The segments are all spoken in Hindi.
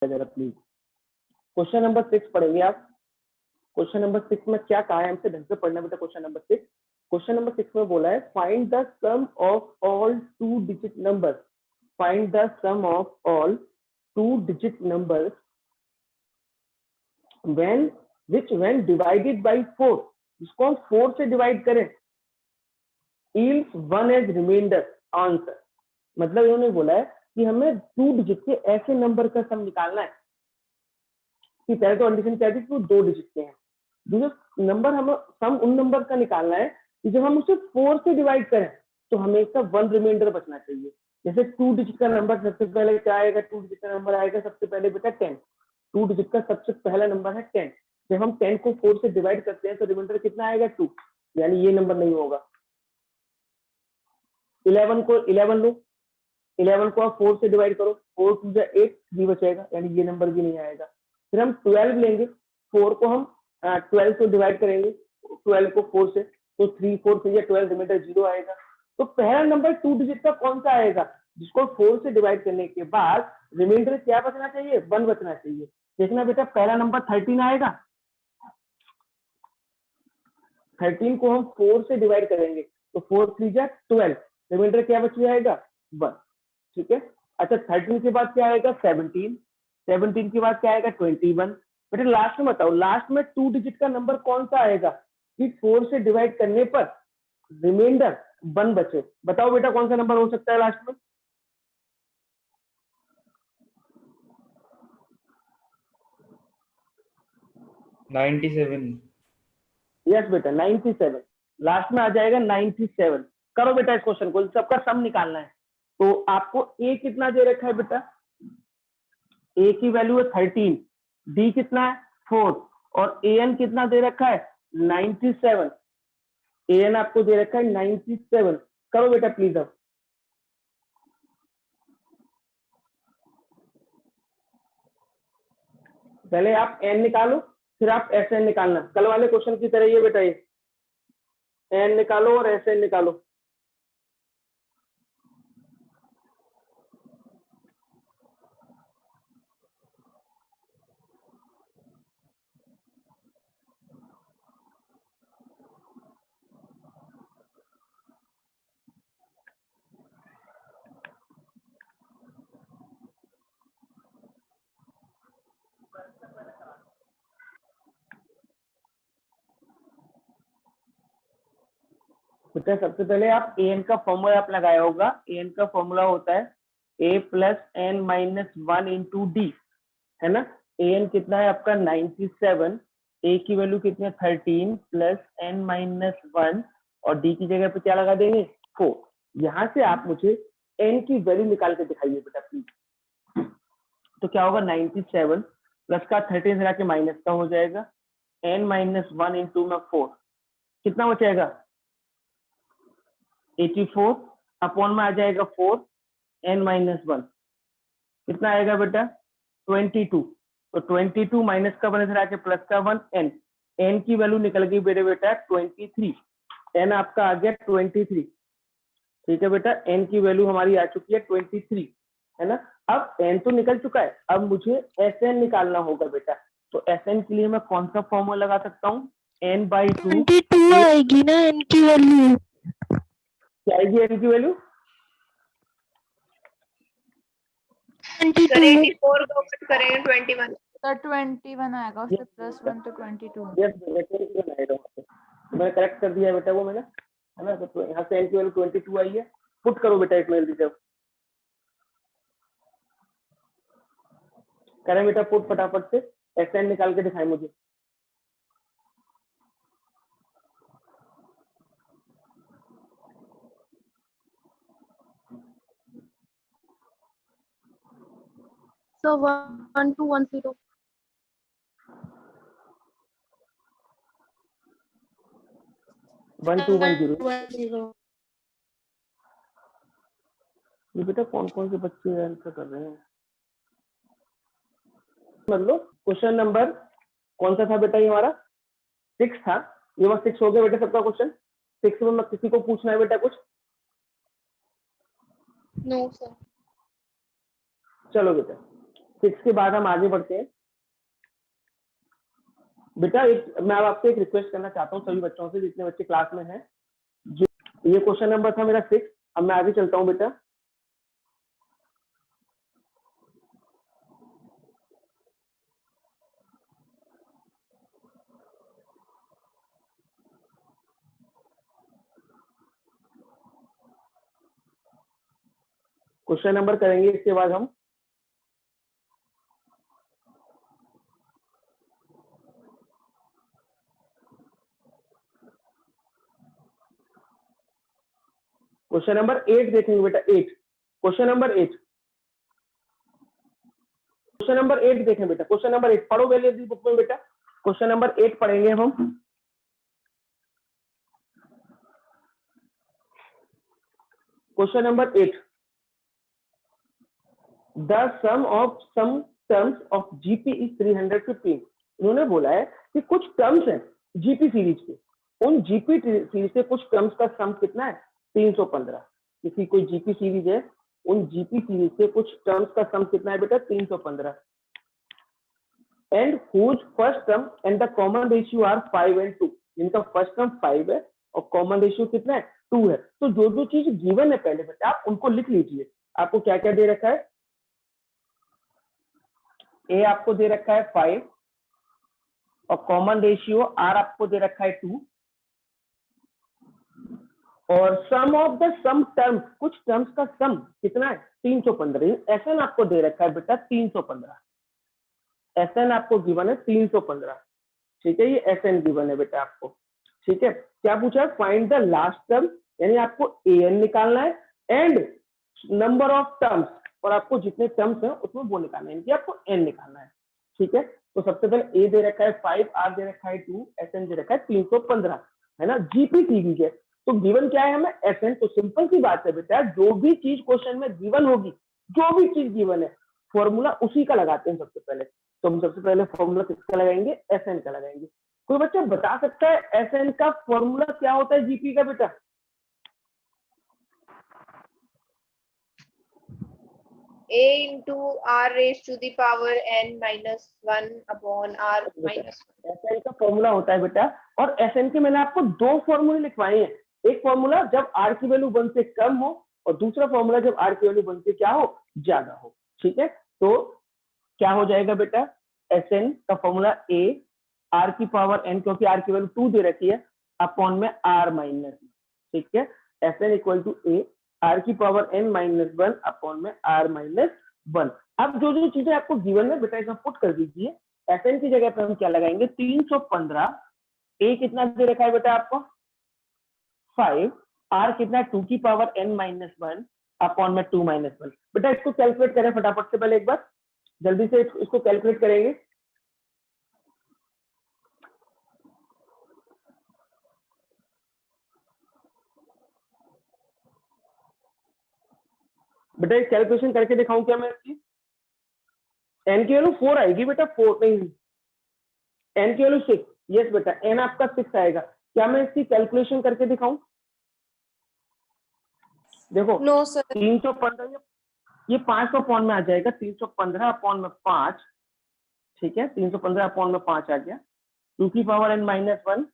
जरा प्लीज। क्वेश्चन नंबर 6 पढ़ेंगे आप। क्वेश्चन नंबर 6 में क्या कहा है हमसे, ढंग से पढ़ना बेटा। क्वेश्चन नंबर 6, क्वेश्चन नंबर 6 में बोला है find the sum of all 2 digit numbers, find the sum of all 2 digit numbers when which when divided by 4, इसको हम 4 से डिवाइड करें, yields 1 as remainder आंसर। मतलब इन्होंने बोला है कि हमें 2 डिजिट के ऐसे नंबर का सम निकालना है कि पहले तो कंडीशन क्या थी कि वो 2 डिजिट के हैं। दूसरा नंबर हमें सम उन नंबर का निकालना है कि जब हम उसे 4 से डिवाइड करें तो हमेशा 1 रिमाइंडर बचना चाहिए। जैसे 2 डिजिट का नंबर सबसे पहले क्या आएगा, 2 डिजिट का नंबर आएगा सबसे पहले बेटा 10। 2 डिजिट का सबसे पहला नंबर है 10। जब हम 10 को 4 से डिवाइड करते हैं तो रिमाइंडर कितना आएगा 2, यानी ये नंबर नहीं होगा। 11 लो, 11 को आप 4 से डिवाइड करो, 4 2 जा 8, 3 बचेगा, यानी ये नंबर भी नहीं आएगा। फिर हम 12 लेंगे, 4 को हम 12 से डिवाइड करेंगे, 12 को 4 से, तो 3 4 3 12, रिमाइंडर 0 आएगा। तो पहला नंबर 2 डिजिट का कौन सा आएगा जिसको 4 से डिवाइड करने के बाद रिमाइंडर क्या बचना चाहिए, 1 बचना चाहिए। देखना बेटा, पहला नंबर 13 आएगा, 13 को हम 4 से डिवाइड करेंगे तो 4 3 जा 12, रिमाइंडर क्या बच जाएगा 1। ठीक है। अच्छा, 13 के बाद क्या आएगा 17, 17 के बाद क्या आएगा 21। बेटा लास्ट में बताओ, लास्ट में 2 डिजिट का नंबर कौन सा आएगा कि 4 से डिवाइड करने पर रिमाइंडर 1 बचे। बताओ बेटा कौन सा नंबर हो सकता है लास्ट में। यस बेटा 97, लास्ट में आ जाएगा 97। करो बेटा इस क्वेश्चन को, सबका सम निकालना है। तो आपको ए कितना दे रखा है बेटा, ए की वैल्यू है 13, डी कितना है 4 और ए एन कितना दे रखा है 97। ए एन आपको दे रखा है 97। करो बेटा प्लीज अब। पहले आप एन निकालो, फिर आप एस एन निकालना। कल वाले क्वेश्चन की तरह ये बेटा, ये एन निकालो और एस एन निकालो। बेटा सबसे पहले आप ए एन का फॉर्मूला आप लगाया होगा। ए एन का फॉर्मूला होता है A plus N minus 1 into D, है ना। ए एन कितना है आपका 97, ए की वैल्यू कितनी है 13 प्लस एन माइनस 1 और डी की जगह पे क्या लगा देंगे 4। यहाँ से आप मुझे एन की वैल्यू निकाल के दिखाइए बेटा प्लीज। तो क्या होगा 97 प्लस का 13 हटा के माइनस का हो जाएगा, एन माइनस 1 इंटू में 4 कितना बचेगा 84 अपॉन में आ जाएगा 4 एन माइनस 1 कितना आएगा बेटा 22। तो 22 माइनस का 1 हटा के प्लस का 1 एन, एन की वैल्यू निकल गई बेटा 23, एन आपका आ गया 23। ठीक है बेटा, एन की वैल्यू हमारी आ चुकी है 23, है ना। अब एन तो निकल चुका है, अब मुझे एस एन निकालना होगा बेटा। तो एस एन के लिए मैं कौन सा फॉर्मूला लगा सकता हूँ, एन बाई 2 22 आएगी ना एन की वैल्यू। क्या आएगी एन की वैल्यू 22 84 को कट करेंगे 21 तो 21 आएगा, उससे प्लस 1 तो 22। यस बेटा आएगा। तो मैंने करेक्ट कर दिया बेटा वो मैंने, है ना। तो यहाँ से एन की वैल्यू 22 आई है। पुट करो बेटा इसमें जल्दी, करें बेटा पुट फटाफट से, एस एन निकाल के दिखाएं मुझे। so 1210 1210। ये बेटा कौन कौन से बच्चे आंसर कर रहे हैं, मतलब क्वेश्चन नंबर कौन सा था बेटा, ये हमारा 6 था। ये बस 6 हो गया बेटा सबका क्वेश्चन। 6 में किसी को पूछना है बेटा कुछ, नो सर। चलो बेटा 6 के बाद हम आगे बढ़ते हैं। बेटा मैं अब आपसे एक रिक्वेस्ट करना चाहता हूँ सभी बच्चों से, जितने बच्चे क्लास में हैं। जो ये क्वेश्चन नंबर था मेरा 6। अब मैं आगे चलता हूँ बेटा। क्वेश्चन नंबर करेंगे इसके बाद हम। क्वेश्चन नंबर 8 देखेंगे बेटा। 8 क्वेश्चन नंबर 8 क्वेश्चन नंबर 8 देखें बेटा। क्वेश्चन नंबर 8 पढ़ो पहले बुक में बेटा। क्वेश्चन नंबर 8 पढ़ेंगे हम। Question number 8, the sum of some terms of GP is 315। इन्होंने बोला है कि कुछ टर्म्स हैं जीपी सीरीज के, उन जीपी सीरीज से कुछ टर्म्स का सम कितना है? 315। किसी कोई जीपी सीरीज है, उन जीपी सीरीज से कुछ टर्म्स का सम कितना है बेटा? 315। And whose first term and the common ratio are 5 and 2। इनका फर्स्ट टर्म 5 है और कॉमन रेशियो कितना है? 2 है। तो जो जो चीज गिवन है पहले बेटा आप उनको लिख लीजिए। आपको क्या क्या दे रखा है? ए आपको दे रखा है 5 और कॉमन रेशियो आर आपको दे रखा है 2, और सम ऑफ द सम टर्म्स, कुछ टर्म्स का सम कितना है? 315। एसएन आपको दे रखा है बेटा 315। एसएन आपको गिवन है 315। ठीक है, ये एसएन गिवन है बेटा आपको। ठीक है, क्या पूछा है? फाइंड द लास्ट टर्म, यानी आपको एन निकालना है, एंड नंबर ऑफ टर्म्स, और आपको जितने टर्म्स हैं उसमें वो निकालना है, आपको एन निकालना है। ठीक है, तो सबसे पहले ए दे रखा है 5, आर दे रखा है 2, एसएन दे रखा है 315, है ना। जीपी सीरीज है तो गिवन क्या है हमें? एसएन। तो सिंपल सी बात है बेटा, जो भी चीज क्वेश्चन में गिवन होगी, जो भी चीज गिवन है, फॉर्मूला उसी का लगाते हैं सबसे पहले। तो हम सबसे पहले फॉर्मूला किसका लगाएंगे? एसएन का लगाएंगे। कोई बच्चा बता सकता है एसएन का फॉर्मूला क्या होता है जीपी का बेटा? A into R raised to the power n minus 1 upon R minus 1। SN का फॉर्मूला होता है बेटा, और एसएन के मैंने आपको दो फॉर्मूले लिखवाए हैं। एक फॉर्मूला जब आर की वैल्यू 1 से कम हो, और दूसरा फॉर्मूला जब आर की वैल्यू 1 से क्या हो? ज्यादा हो। ठीक है, तो क्या हो जाएगा बेटा? एसएन का फॉर्मूला ए आर की पावर एन, क्योंकि आर की वैल्यू 2 दे रखी है, अपॉन में आर माइनस। ठीक है, SN equal to a r की पावर एन माइनस 1 अपॉन में आर माइनस 1। अब जो जो चीजें आपको गिवन है बेटा इसमें पुट कर दीजिए। एसएन की जगह पे हम क्या लगाएंगे? 315। ए कितना दे रखा है बेटा आपको? 5। आर कितना? 2 की पावर एन माइनस 1 अपॉन में 2 माइनस 1। बेटा इसको कैलकुलेट करें फटाफट से, पहले एक बार जल्दी से इसको कैलकुलेट करेंगे। बेटा एक कैलकुलेशन करके दिखाऊं क्या मैं इसकी? एन की वैल्यू 4 आएगी बेटा। 4 नहीं, एन की वैल्यू 6। यस बेटा, एन आपका 6 आएगा। क्या मैं इसकी कैलकुलेशन करके दिखाऊं? देखो नो सर। 315 ये 500 अपॉन में आ जाएगा। 315 अपॉन में 5। ठीक है, 315 अपॉन में 5 आ गया। 2 की पावर एन माइनस 1,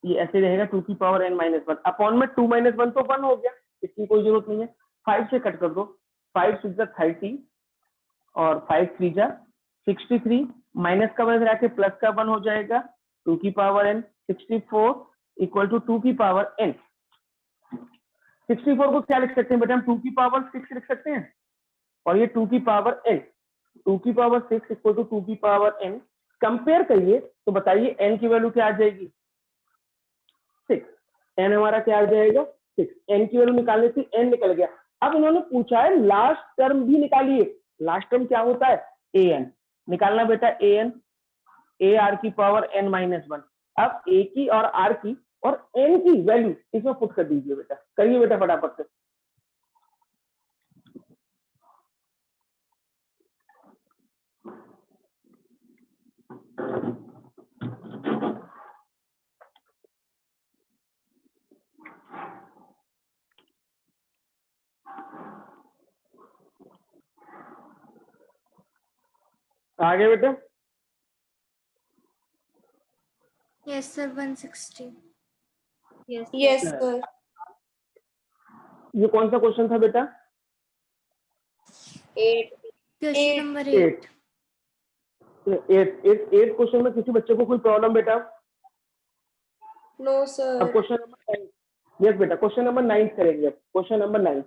ये ऐसे रहेगा 2 की पावर एन माइनस 1 अपॉन में 2 माइनस 1 तो 1 हो गया, इसकी कोई जरूरत नहीं है। 5 से कट कर दो। 5 6 30 और 5 3 63, माइनस का 1 रहा के प्लस का 1 हो जाएगा। 2 की पावर एन 64 इक्वल टू 2 की पावर एन। 64 को क्या लिख सकते हैं बेटा? हम 2 की पावर 6 लिख सकते हैं, और ये 2 की पावर एन। 2 की पावर 6 इक्वल टू 2 की पावर एन। कंपेयर करिए तो बताइए एन की वैल्यू क्या आ जाएगी? 6। एन हमारा क्या आ जाएगा? 6। एन की वैल्यू निकालने से एन निकल गया। अब इन्होंने पूछा है लास्ट टर्म भी निकालिए। लास्ट टर्म क्या होता है? A N. निकालना बेटा ए एन। ए आर की पावर एन माइनस 1। अब ए की और आर की और एन की वैल्यू इसमें पुट कर दीजिए बेटा। करिए बेटा फटाफट से। आगे बेटा Yes, sir. 160. Yes, sir. ये कौन सा क्वेश्चन था बेटा? 8. Question number 8 8. 8 क्वेश्चन में किसी बच्चे को कोई प्रॉब्लम बेटा? No, अब sir. क्वेश्चन नंबर 9, यस बेटा क्वेश्चन नंबर 9 करेंगे। क्वेश्चन नंबर 9,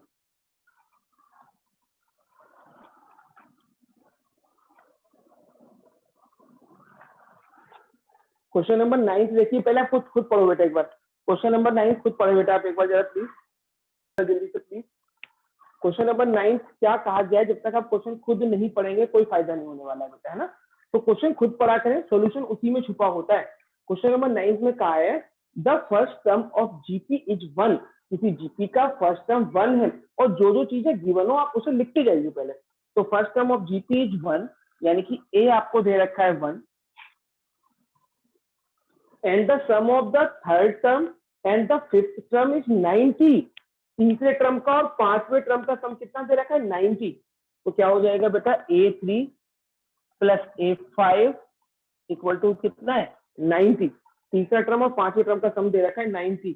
क्वेश्चन नंबर 9 देखिए, पहले आप खुद पढ़ो बेटा एक बार। क्वेश्चन नंबर 9 खुद पढ़ो बेटा आप एक बार जरा प्लीज, जल्दी से प्लीज। क्वेश्चन नंबर 9 क्या कहा गया है, जब तक आप क्वेश्चन खुद नहीं पढ़ेंगे कोई फायदा नहीं होने वाला है बेटा, है ना। तो क्वेश्चन खुद पढ़ा करें, सॉल्यूशन उसी में छुपा होता है। क्वेश्चन नंबर 9 में कहा है the first term of GP is 1, किसी जीपी का फर्स्ट टर्म 1 है और जो जो चीजें गिवन हो आप उसे लिखते जाइए पहले। तो first term of GP is 1, यानी कि ए आपको दे रखा है 1, and the sum of the third term and the fifth term is 90। तीसरे टर्म का और पांचवें टर्म का सम कितना दे रखा है? 90। तो क्या हो जाएगा बेटा? A3 plus A5 equal to कितना है? 90। तीसरा टर्म और पांचवें टर्म का सम दे रखा है 90।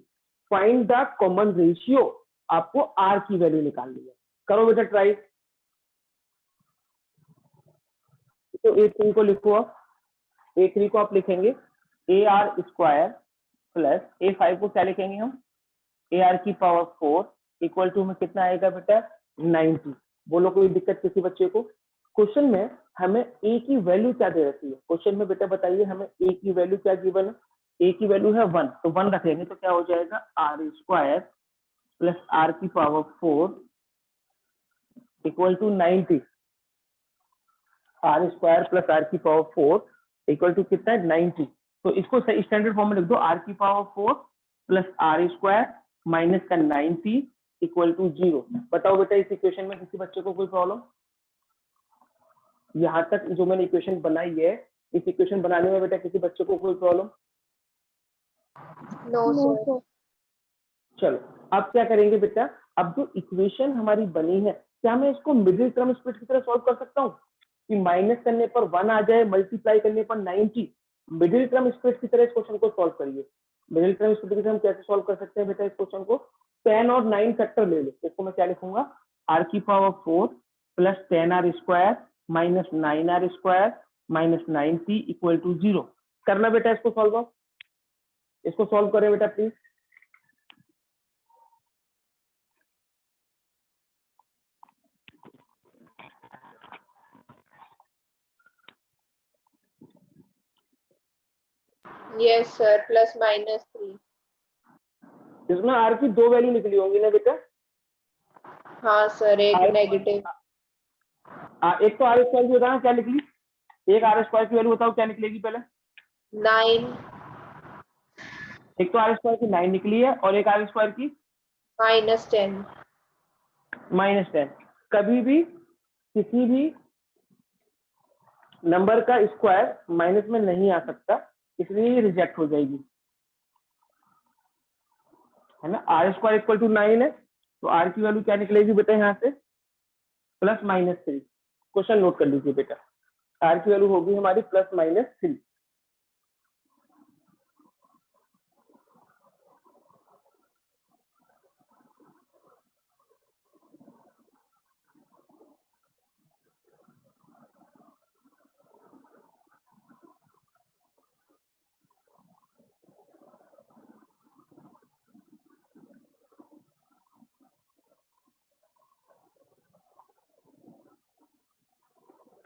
फाइंड द कॉमन रेशियो, आपको R की वैल्यू निकालनी है। करो बेटा ट्राई। तो A3 को लिखो आप, A3 को आप लिखेंगे AR स्क्वायर प्लस A5 को क्या लिखेंगे हम? AR की पावर 4 इक्वल टू में कितना आएगा बेटा? 90। बोलो कोई दिक्कत किसी बच्चे को? क्वेश्चन में हमें A की वैल्यू क्या दे रखी है? क्वेश्चन में बेटा बताइए हमें A की वैल्यू क्या गिवन है? A की वैल्यू है 1, तो 1 रखेंगे तो क्या हो जाएगा? R स्क्वायर प्लस R की power 4 equal to 90। R square plus R की पावर 4 इक्वल टू कितना है? 90। तो इसको सही स्टैंडर्ड फॉर्म में लिख दो, R की power 4 plus R square minus का 90 इक्वल टू 0। बताओ बेटा इस इक्वेशन में किसी बच्चे को कोई प्रॉब्लम? यहाँ तक जो मैंने इक्वेशन बनाई है, इस इक्वेशन बनाने में बेटा किसी बच्चे को कोई प्रॉब्लम? No, sir. चलो अब क्या करेंगे बेटा, अब जो इक्वेशन हमारी बनी है क्या मैं इसको मिडिल टर्म स्प्लिट की तरह सॉल्व कर सकता हूँ कि माइनस करने पर 1 आ जाए, मल्टीप्लाई करने पर 90? मिडिल टर्म स्प्लिट की तरह इस क्वेश्चन को सॉल्व करिए। मिडिल टर्म स्प्लिट की तरह हम कैसे सॉल्व कर सकते हैं बेटा इस क्वेश्चन को? 10 और 9 फैक्टर ले लो। इसको मैं क्या लिखूंगा? R की power 4 plus 10R square minus 9R square minus 90 equal to 0। करना बेटा इसको सॉल्व, इसको सॉल्व करें बेटा please. Yes, sir. Plus minus 3. इसमें R की दो वैल्यू निकली होंगी ना बेटा? हाँ सर, एक R- नेगेटिव। एक तो R स्क्वायर की बताना क्या निकली, एक R स्क्वायर की वैल्यू बताओ क्या निकलेगी पहले? 9 एक तो R स्क्वायर की 9 निकली है और एक R स्क्वायर की minus 10। -10। कभी भी किसी भी नंबर का स्क्वायर माइनस में नहीं आ सकता, इसलिए ये रिजेक्ट हो जाएगी, है ना। R स्क्वायर इक्वल टू 9 है, तो R की वैल्यू क्या निकलेगी बेटा यहाँ से? Plus minus 3। क्वेश्चन नोट कर लीजिए बेटा, R की वैल्यू होगी हमारी प्लस माइनस 3।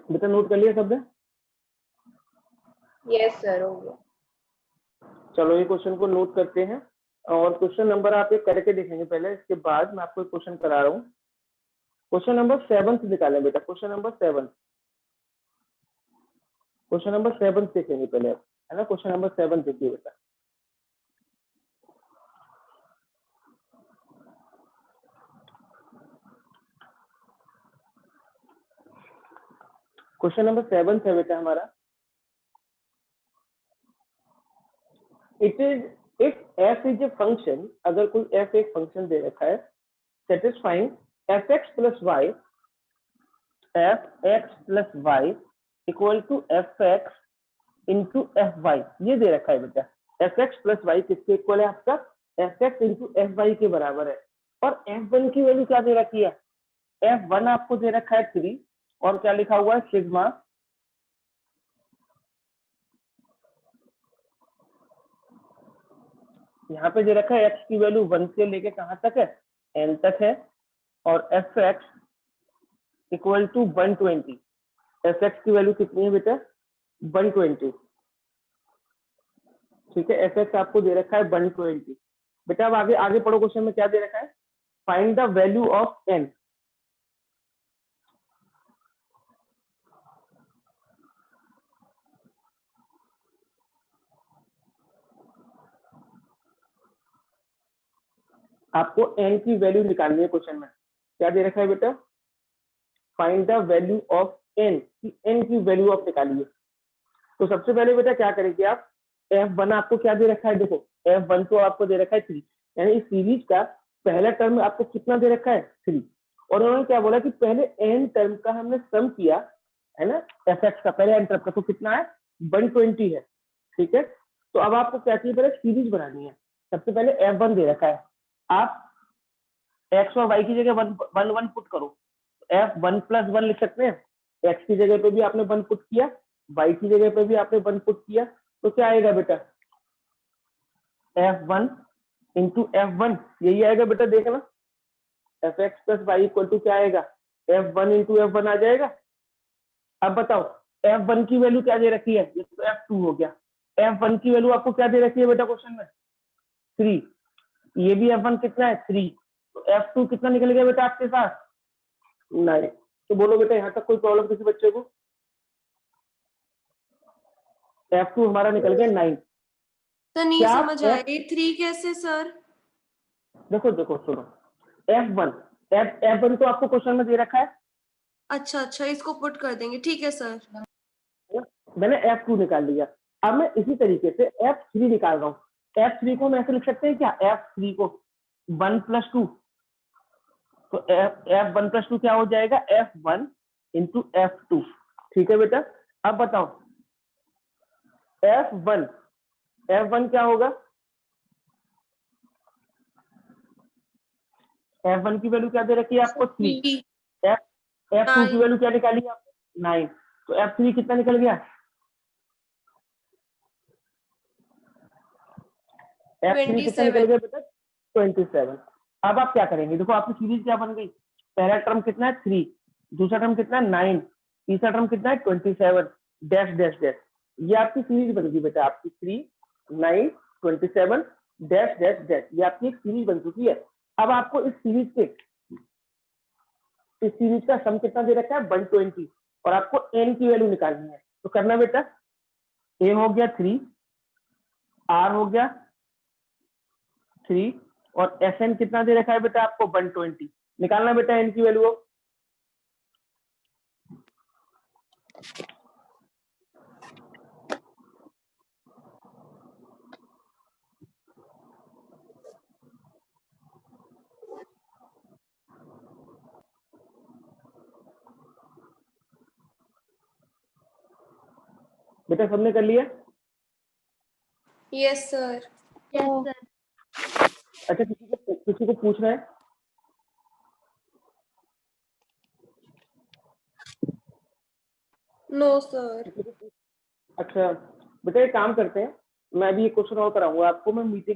बेटा नोट कर लिया सबने? यस सर, हो गया। चलो ये क्वेश्चन को नोट करते हैं और क्वेश्चन नंबर आप एक करके देखेंगे पहले, इसके बाद मैं आपको एक क्वेश्चन करा रहा हूँ। क्वेश्चन नंबर 7 से निकालें बेटा, क्वेश्चन नंबर 7, क्वेश्चन नंबर 7 देखेंगे पहले आप, है ना। क्वेश्चन नंबर 7 देखिए बेटा। क्वेश्चन नंबर 7 है बेटा हमारा, it is if f is a function, अगर कोई f एक फंक्शन दे रखा है satisfying fx plus y, fx plus y equal to f x into f y, ये दे रखा है बेटा। एफ एक्स प्लस वाई किसके इक्वल है आपका, f x into f y के बराबर है। और एफ वन की वैल्यू क्या दे रखी है, एफ वन आपको दे रखा है 3 और क्या लिखा हुआ है सिग्मा यहाँ पे दे रखा है एक्स की वैल्यू 1 से लेके कहां तक है, n तक है। और f x equal to 120, f x की वैल्यू कितनी है बेटा 120, ठीक है। एफ एक्स आपको दे रखा है 120। बेटा अब आगे आगे पढ़ो, क्वेश्चन में क्या दे रखा है, find the value of n। आपको n की वैल्यू निकालनी है। क्वेश्चन में क्या दे रखा है बेटा, find the value of n, की n की वैल्यू आप निकालिए। तो सबसे पहले बेटा क्या करेंगे आप, f1 आपको क्या दे रखा है, देखो f1 तो आपको दे रखा है 3, यानी इस सीरीज का पहला टर्म आपको कितना दे रखा है 3। और उन्होंने क्या बोला कि पहले n टर्म का हमने सम किया है ना, fx का पहले n टर्म का, तो कितना है 120 है, ठीक है। तो अब आपको क्या चाहिए, पहले सीरीज बनानी है। सबसे पहले f1 दे रखा है, आप x और y की जगह 1 पुट करो, f1 प्लस 1 लिख सकते हैं। x की जगह पे भी आपने 1 पुट किया, y की जगह पे भी आपने 1 पुट किया, तो क्या आएगा बेटा f1 इंटू f1, यही आएगा बेटा, देखना fx plus y equal to क्या आएगा, f1 इंटू f1 आ जाएगा। अब बताओ f1 की वैल्यू क्या दे रखी है, ये तो f2 हो गया। f1 की वैल्यू आपको क्या दे रखी है बेटा क्वेश्चन में 3, ये भी f1 कितना है 3, तो f2 कितना निकल गया बेटा आपके पास 9। तो बोलो बेटा यहाँ तक कोई प्रॉब्लम किसी बच्चे को, f2 हमारा निकल गया 9। तो नहीं क्या आप समझ आया, ये 3 कैसे सर? देखो देखो सुनो, f1 तो आपको क्वेश्चन में दे रखा है, अच्छा अच्छा, इसको पुट कर देंगे, ठीक है सर। मैंने f2 निकाल लिया। अब मैं इसी तरीके से f3 निकाल रहा हूँ। f3 को हम ऐसे लिख सकते हैं क्या, f3 को 1 प्लस 2, तो f1 प्लस 2 क्या हो जाएगा f1 इंटू f2, ठीक है बेटा। अब बताओ f1 क्या होगा, f1 की वैल्यू क्या दे रखी है आपको 3, f2 की वैल्यू क्या निकाली है आपने 9, तो f3 कितना निकल गया, f3 कितना निकल गया बेटा 27। अब आप क्या करेंगे, देखो आपकी सीरीज क्या बन गई, पहला टर्म कितना है 3, दूसरा टर्म कितना है 9, तीसरा टर्म कितना है 27 डैश डैश डैश, ये आपकी सीरीज बन गई बेटा, आपकी 3 9 27 डैश डैश डैश, ये आपकी एक सीरीज बन चुकी है। अब आपको इस सीरीज का सम कितना दे रखा है 120, और आपको n की वैल्यू निकालनी है। तो करना बेटा, a हो गया 3, r हो गया 3, और Sn कितना दे रखा है बेटा आपको 120, निकालना बेटा n की वैल्यू। बेटा सबने कर लिया, यस सर। अच्छा किसी को पूछना है, नो सर। अच्छा बेटा एक काम करते हैं, मैं अभी एक क्वेश्चन और कराऊंगा आपको, मैं मीटिंग